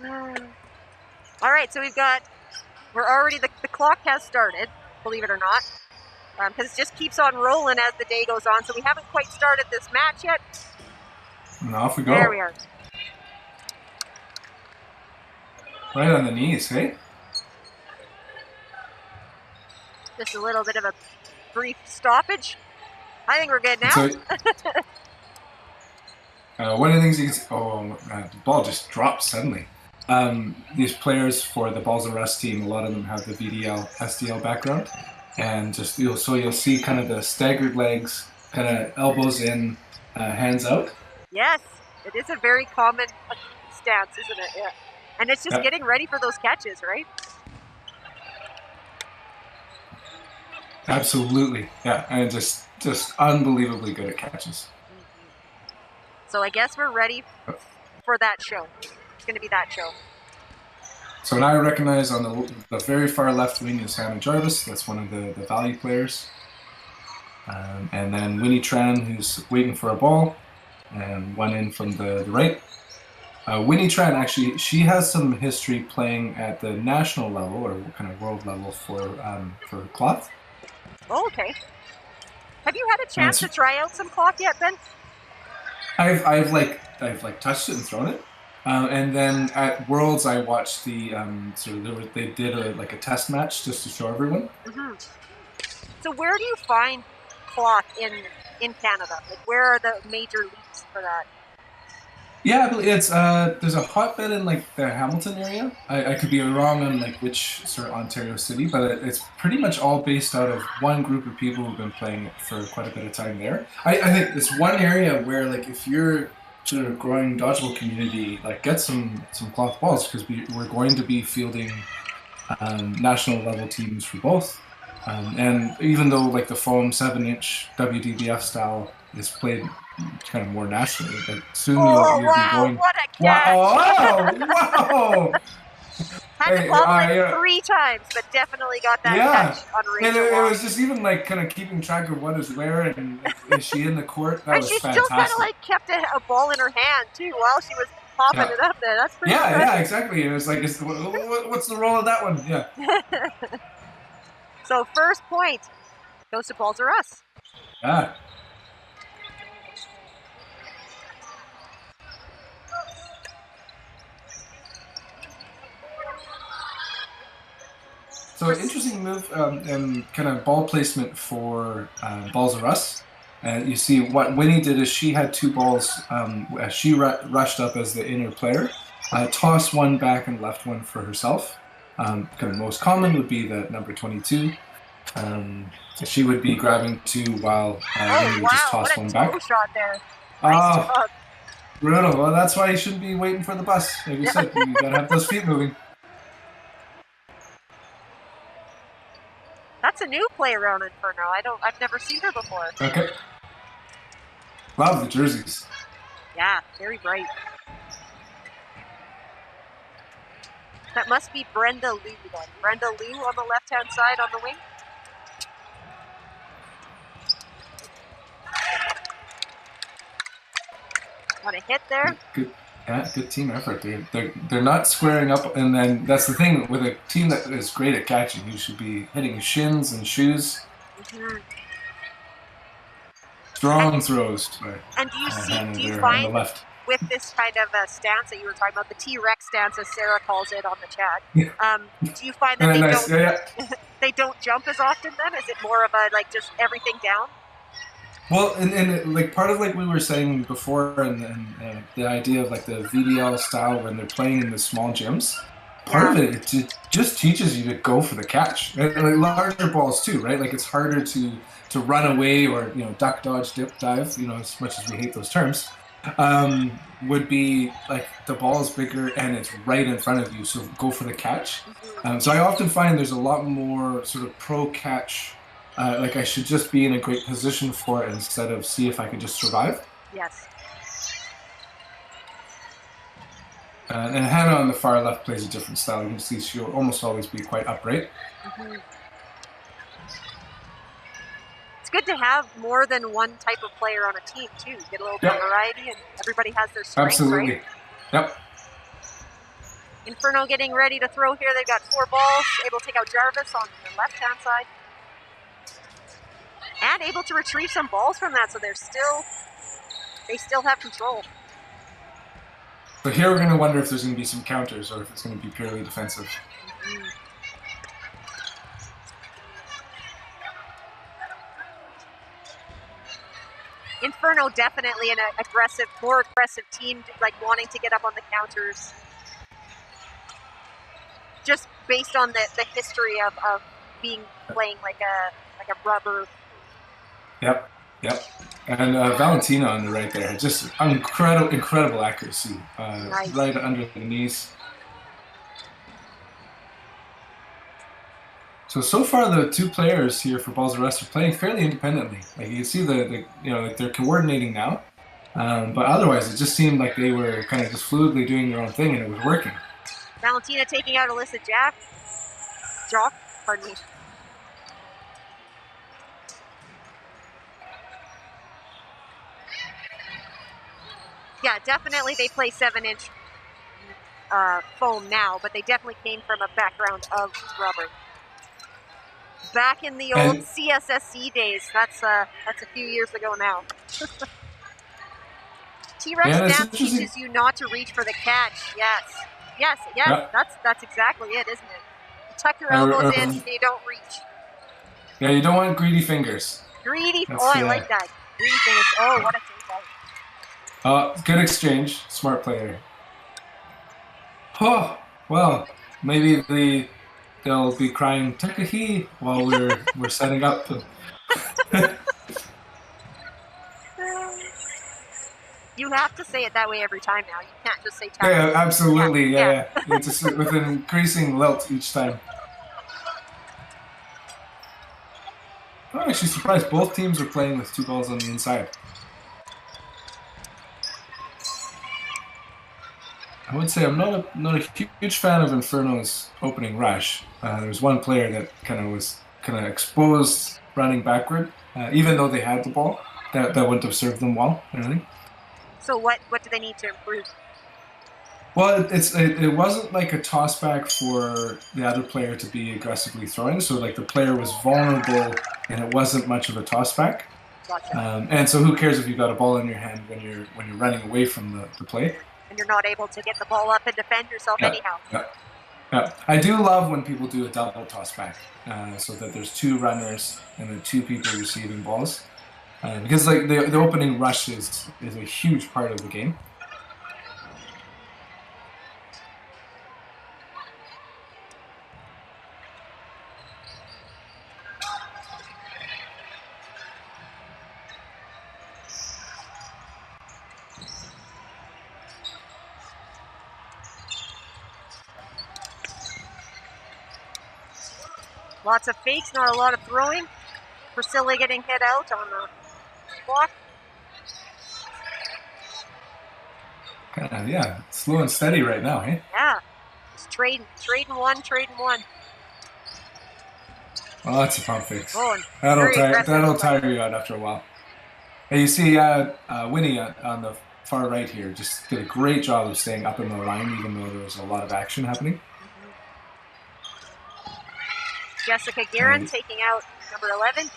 All right, so the clock has started, believe it or not, because it just keeps on rolling as the day goes on. So we haven't quite started this match yet. And off we go. There we are. Right on the knees, hey? Just a little bit of a brief stoppage. I think we're good now. So, one of the things you can see, the ball just dropped suddenly. These players for the Balls of Rust team, a lot of them have the VDL, SDL background. And you'll see kind of the staggered legs, kind of elbows in, hands out. Yes, it is a very common stance, isn't it? Yeah. And it's just getting ready for those catches, right? Absolutely, yeah, and just unbelievably good at catches. So I guess we're ready for that show. It's going to be that show. So now I recognize on the very far left wing is Hannah Jarvis. That's one of the value players. And then Winnie Tran, who's waiting for a ball, and one in from the right. Winnie Tran, actually, she has some history playing at the national level or kind of world level for cloth. Oh, okay. Have you had a chance to try out some cloth yet, Ben? I've touched it and thrown it. And then at Worlds, I watched they did a test match just to show everyone. Mm-hmm. So where do you find cloth in Canada? Like, where are the major leagues for that? Yeah, it's there's a hotbed in like the Hamilton area. I could be wrong on like which sort of Ontario city, but it's pretty much all based out of one group of people who've been playing it for quite a bit of time there. I think it's one area where like if you're sort of growing dodgeball community, like get some cloth balls because we're going to be fielding national level teams for both. And even though like the foam 7-inch WDBF style is played kind of more nationally, but soon you'll be going. What a catch! Wow! Had to bobble it 3 times, but definitely got that catch on Rachel. And it was just even like kind of keeping track of what is where and is she in the court. That was fantastic. And she still kind of like kept a ball in her hand too while she was popping it up there. That's pretty impressive. Yeah, exactly. And it was like, what's the role of that one? Yeah. So first point goes to Balls or Us. Yeah. So interesting move and kind of ball placement for Balls of Us. You see what Winnie did is she had 2 balls as she rushed up as the inner player, tossed one back and left one for herself. Kind of most common would be the number 22. She would be grabbing 2 while Winnie would just toss one back. What a shot there. Nice job. Brutal. Well, that's why you shouldn't be waiting for the bus. Like you said, you gotta have those feet moving. That's a new player on Inferno. I've never seen her before. Okay. Love the jerseys. Yeah, very bright. That must be Brenda Liu then. Brenda Liu on the left-hand side on the wing. Got a hit there. Good team effort. They're not squaring up, and then that's the thing with a team that is great at catching. You should be hitting shins and shoes. Mm-hmm. Strong throws. And do you find with this kind of a stance that you were talking about, the T-Rex stance, as Sarah calls it on the chat, do you find that they don't jump as often then? Is it more of a like just everything down? Well, and like part of like we were saying before, and the idea of like the VDL style when they're playing in the small gyms, part of it just teaches you to go for the catch. And like larger balls too, right? Like it's harder to run away or duck, dodge, dip, dive. As much as we hate those terms, would be like the ball is bigger and it's right in front of you, so go for the catch. So I often find there's a lot more sort of pro catch. Like I should just be in a great position for it instead of see if I can just survive. Yes. And Hannah on the far left plays a different style. You can see she'll almost always be quite upright. Mm-hmm. It's good to have more than one type of player on a team too. Get a little bit of variety, and everybody has their strengths. Absolutely. Right? Yep. Inferno getting ready to throw here. They've got 4 balls. Able to take out Jarvis on the left-hand side. And able to retrieve some balls from that, so they still have control. So here we're going to wonder if there's going to be some counters or if it's going to be purely defensive. Inferno definitely an more aggressive team, like wanting to get up on the counters. Just based on the history of playing like a rubber. Yep. And Valentina on the right there, just incredible accuracy, nice. Right under the knees. So far the 2 players here for Balls of Rest are playing fairly independently. Like you can see like they're coordinating now, but otherwise it just seemed like they were kind of just fluidly doing their own thing and it was working. Valentina taking out Alyssa Jock, pardon me. Yeah, definitely they play 7-inch foam now, but they definitely came from a background of rubber. Back in the old CSSC days, that's a few years ago now. T-Rex stance teaches you not to reach for the catch. Yes, that's exactly it, isn't it? You tuck your elbows in, you don't reach. Yeah, you don't want greedy fingers. I like that. Greedy fingers. Oh, what a takeout. Good exchange. Smart player. Oh, well, maybe they'll be crying Takahes while we're setting up. You have to say it that way every time now. You can't just say Takahes. Yeah, absolutely. Yeah. Just with an increasing lilt each time. I'm actually surprised both teams are playing with 2 balls on the inside. I would say I'm not a huge fan of Inferno's opening rush. There was one player that kind of exposed running backward, even though they had the ball. That wouldn't have served them well, I think. So what do they need to improve? Well, it wasn't like a toss back for the other player to be aggressively throwing. So like the player was vulnerable, and it wasn't much of a toss back. Gotcha. And so who cares if you've got a ball in your hand when you're running away from the play? And you're not able to get the ball up and defend yourself anyhow. Yeah. I do love when people do a double toss back, so that there's 2 runners and then 2 people receiving balls, because like the opening rush is a huge part of the game. Lots of fakes, not a lot of throwing. Priscilla getting hit out on the block. Yeah, slow and steady right now, hey? Yeah, just trading one. Oh, that's a pump fakes. Oh, that'll tire you out after a while. And you see Winnie on the far right here just did a great job of staying up in the line, even though there was a lot of action happening. Jessica Guerin taking out number 11.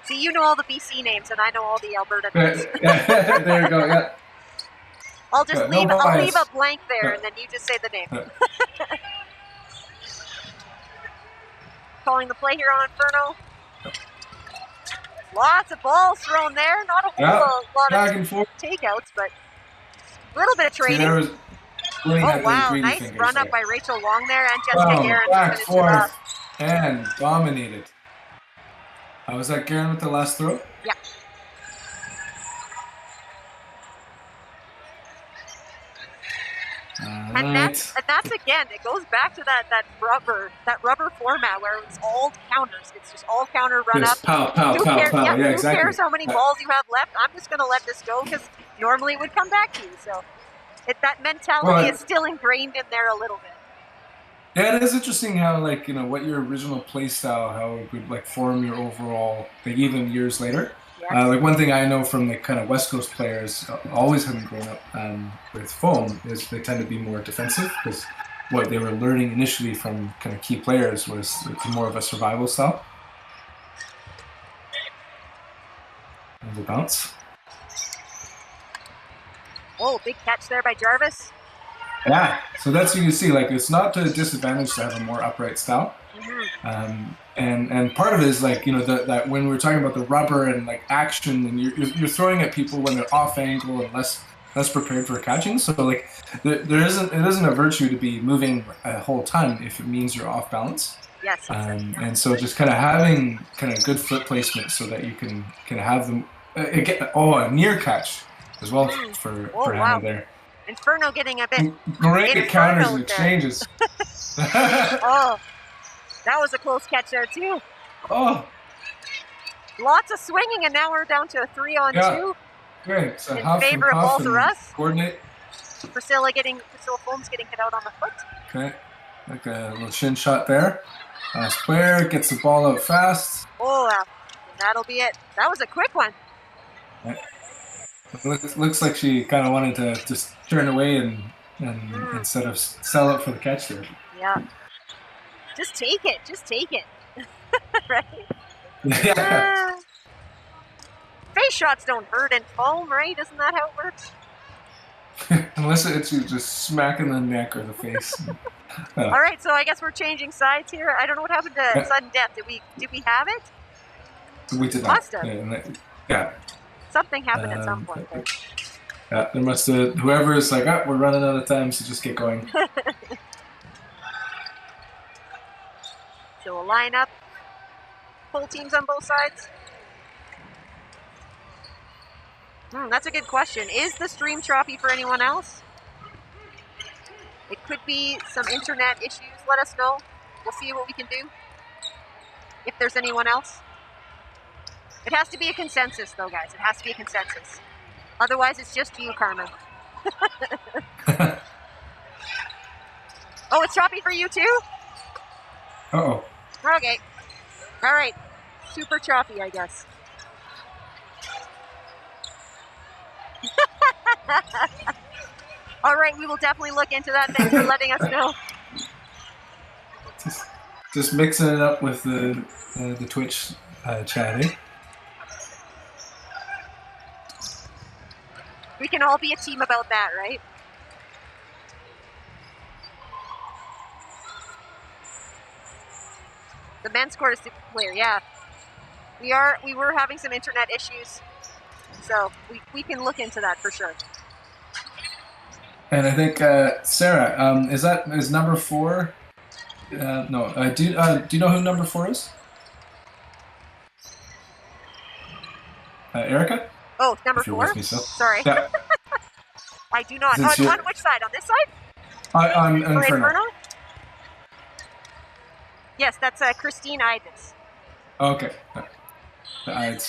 See, you know all the BC names, and I know all the Alberta names. There you go, yeah. I'll leave a blank there, and then you just say the name. Calling the play here on Inferno. Lots of balls thrown there. Not a whole lot of takeouts, but a little bit of trading. Oh, wow. Nice run up by Rachel Long there, and Jessica Guerin. Back, forth, and dominated. Was that Guerin with the last throw? Yeah. And that's again, it goes back to that rubber format where it's all counters. It's just all counter run up. Pow. Yeah, who exactly. cares how many balls you have left? I'm just going to let this go because normally it would come back to you. So that mentality is still ingrained in there a little bit. Yeah, it is interesting how, what your original play style, how it would, form your overall, even years later. Yes. Like one thing I know from the kind of West Coast players, always having grown up with foam, is they tend to be more defensive because what they were learning initially from kind of key players was more of a survival style. And the bounce. Oh, big catch there by Jarvis. Yeah, so that's you can see. Like, it's not to a disadvantage to have a more upright style. Mm-hmm. And part of it is like, you know, that when we're talking about the rubber and like action, and you're throwing at people when they're off angle and less prepared for catching. So like it isn't a virtue to be moving a whole ton if it means you're off balance. Yes. And so just kind of having kind of good foot placement so that you can have them a near catch as well for Hannah there. Inferno getting a bit great counters and exchanges. Oh, that was a close catch there too. Oh, lots of swinging, and now we're down to a 3-on-2. Great. So in favor of balls or us. Coordinate. Priscilla Foam's getting hit out on the foot. Okay, like a little shin shot there. Last player gets the ball out fast. Oh, that'll be it. That was a quick one. Okay. Looks like she kind of wanted to just turn away and instead of sell it for the catch there. Yeah. Just take it. Right? Yeah. Face shots don't hurt in foam, right? Isn't that how it works? Unless it's you just smacking the neck or the face. All right, so I guess we're changing sides here. I don't know what happened to sudden death. Did we have it? We did not. Must have. Yeah. Something happened at some point. Yeah, there must have. Whoever is like, we're running out of time, so just get going. So we'll line up. Full teams on both sides. That's a good question. Is the stream choppy for anyone else? It could be some internet issues. Let us know. We'll see what we can do. If there's anyone else. It has to be a consensus, though, guys. It has to be a consensus. Otherwise, it's just you, Carmen. Oh, it's choppy for you, too? Uh-oh. Okay. All right. Super choppy, I guess. All right, we will definitely look into that. Thanks for letting us know. Just mixing it up with the Twitch chat, eh? We can all be a team about that, right? The men's court is super clear, yeah. We were having some internet issues, so we can look into that for sure. And I think Sarah, is number 4? No. Do you know who number 4 is? Erica? Oh, number 4? Sorry. Yeah. I do not. On which side? On this side? On Inferno. Yes, that's Christine Idens. Okay.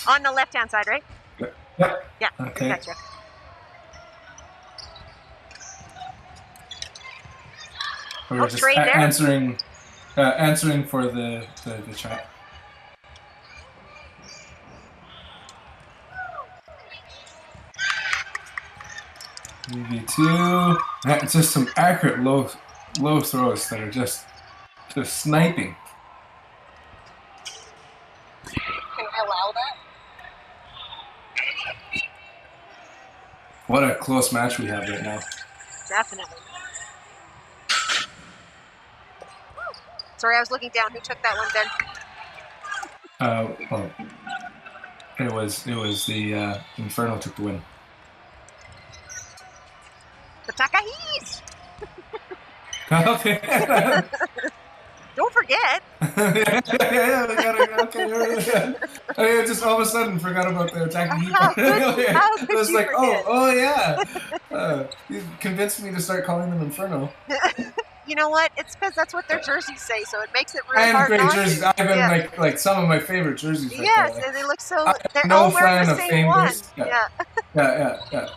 On the left-hand side, right? Yeah. Yeah. Okay. Gotcha. We were just answering for the chat. UV2. It's just some accurate low throws that are just sniping. Can I allow that? What a close match we have right now. Definitely. Sorry, I was looking down. Who took that one, Ben? Well, it was the Inferno took the win. The Takahes! Okay. Don't forget. Yeah, we gotta. Okay. I just all of a sudden forgot about the Takahes. I was like, oh yeah. You convinced me to start calling them Inferno. You know what? It's because that's what their jerseys say, so it makes it really hard. And great jerseys. I've been like some of my favorite jerseys. Yes, and they look so. They're all wearing the same one. Yeah.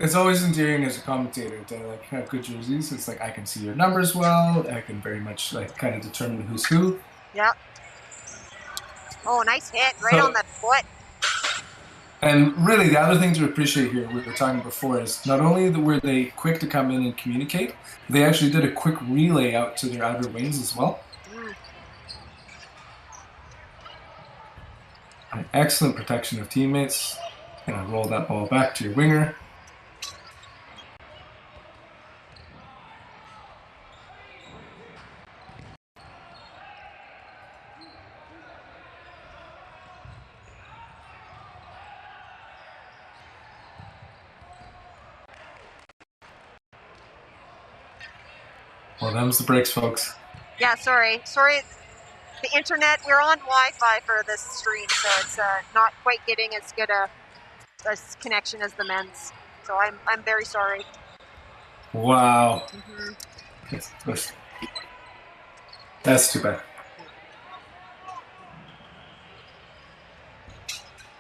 It's always endearing as a commentator to have good jerseys. It's like I can see your numbers well. I can very much kind of determine who's who. Yeah. Oh, nice hit right on the foot. And really, the other thing to appreciate here, we were talking before, is not only were they quick to come in and communicate, they actually did a quick relay out to their outer wings as well. An excellent protection of teammates. Gonna roll that ball back to your winger. Well, them's the breaks, folks. Yeah, sorry. The internet, we're on Wi-Fi for this stream, so it's not quite getting as good a connection as the men's. So I'm very sorry. Wow. That's too bad.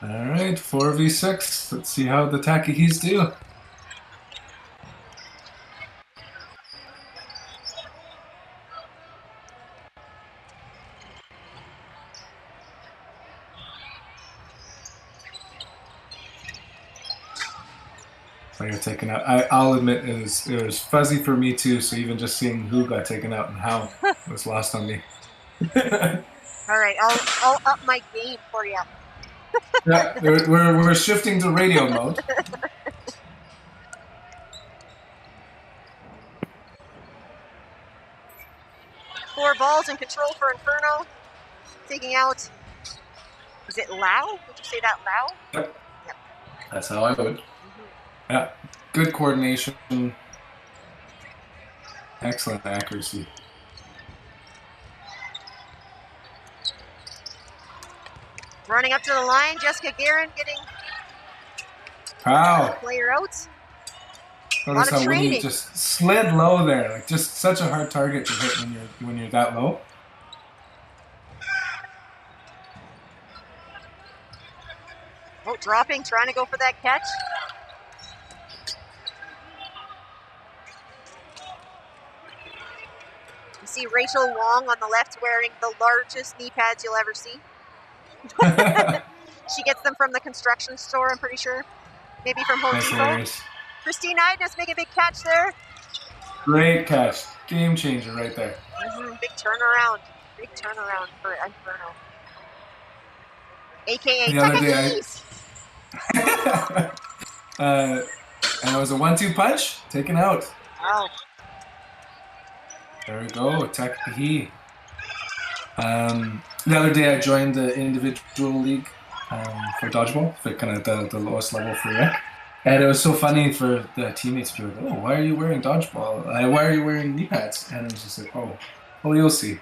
All right, 4v6. Let's see how the Takahes do. Player taken out. I'll admit it was fuzzy for me too. So even just seeing who got taken out and how was lost on me. All right, I'll up my game for you. Yeah, we're shifting to radio mode. Four balls in control for Inferno. Taking out. Is it Lau? Would you say that Lau? Yep. That's how I would. Yeah, good coordination, excellent accuracy. Running up to the line, Jessica Guerin getting player out. Notice how Winnie just slid low there, like just such a hard target to hit when you're that low. Oh, dropping, trying to go for that catch. You see Rachel Wong on the left wearing the largest knee pads you'll ever see. She gets them from the construction store, I'm pretty sure. Maybe from Home Depot. Christine Idness making a big catch there. Great catch. Game changer right there. Big turnaround. Big turnaround for Inferno. AKA Takahes. And it was a 1-2 punch. Taken out. Wow. There we go. Takahes. The other day I joined the individual league for dodgeball, for kind of the lowest level for rec. And it was so funny for the teammates to be like, oh, why are you wearing dodgeball? Why are you wearing knee pads? And I was just like, oh, you'll see.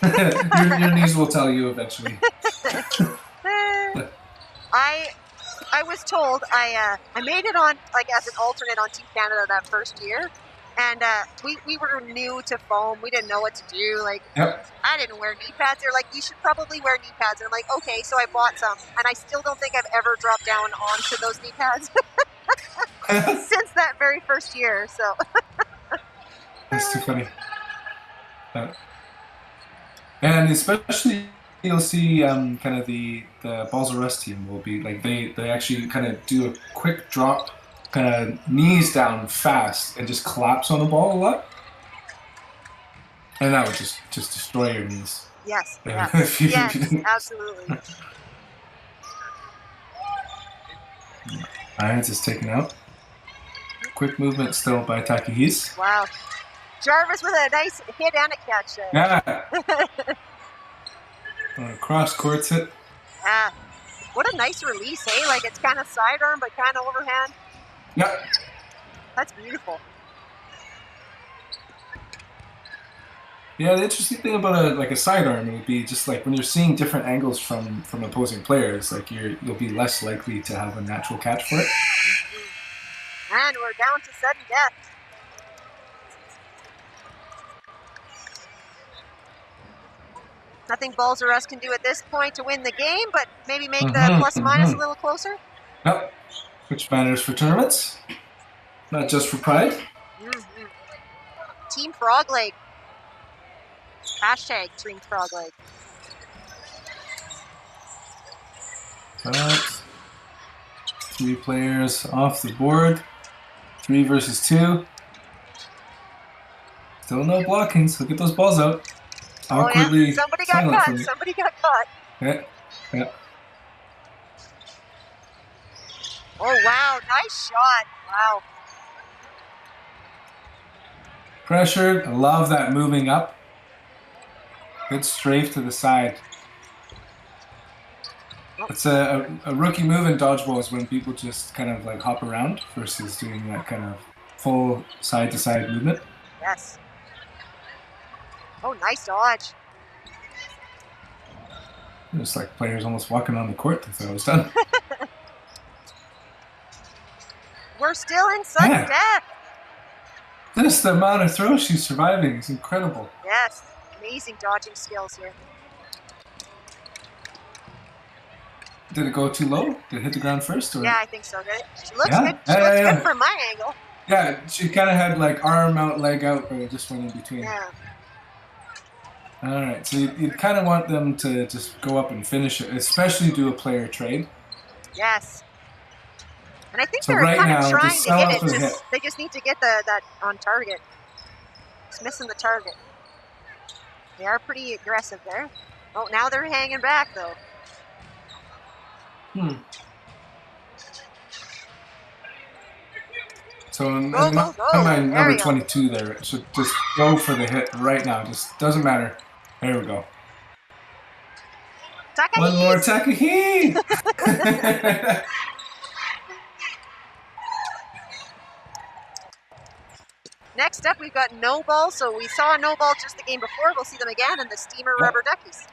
your knees will tell you eventually. I was told I made it on like as an alternate on Team Canada that first year. And we were new to foam. We didn't know what to do. Like, I didn't wear knee pads. They're like, you should probably wear knee pads. And I'm like, okay. So I bought some. And I still don't think I've ever dropped down onto those knee pads since that very first year. So that's too funny. And especially you'll see kind of the Balls of Rust team will be like they actually kind of do a quick drop, kind of knees down fast and just collapse on the ball a lot, and that would just destroy your knees. Yes, yes, absolutely. Irons is taken out. Quick movement still by Takahes. Wow, Jarvis with a nice hit and a catch there. Yeah. Cross courts it. Ah, what a nice release, hey? Like it's kind of sidearm but kind of overhand. Yeah. That's beautiful. Yeah, the interesting thing about a sidearm would be just like when you're seeing different angles from opposing players, like you'll be less likely to have a natural catch for it. And we're down to sudden death. Nothing Balls or Us can do at this point to win the game, but maybe make the plus-minus a little closer. Yep. Which matters for tournaments, not just for pride. Team Frog Leg. Hashtag Team Frog Leg. But 3 players off the board. 3 versus 2. Still no blocking, so get those balls out. Awkwardly yeah. Somebody got silent caught. for me. Somebody got caught. Yeah, yeah. Oh, wow. Nice shot. Wow. Pressured. I love that moving up. Good strafe to the side. It's a rookie move in dodgeball is when people just kind of like hop around versus doing that kind of full side-to-side movement. Yes. Oh, nice dodge. It's like players almost walking on the court if that was done. We're still in sudden death. Just the amount of throws she's surviving is incredible. Yes. Amazing dodging skills here. Did it go too low? Did it hit the ground first? Or? Yeah, I think so. She looks good. She looks good from my angle. Yeah, she kind of had like arm out, leg out, but it just went in between. Yeah. All right, so you kind of want them to just go up and finish it, especially do a player trade. Yes. And I think so they're right kind now, of trying to hit it. Hit. They just need to get that on target. It's missing the target. They are pretty aggressive there. Oh, now they're hanging back though. So in my mind, number 22 there should just go for the hit right now. Just doesn't matter. There we go. Takahes. One more Takahes! Next up, we've got no ball. So we saw no ball just the game before. We'll see them again in the steamer rubber duckies.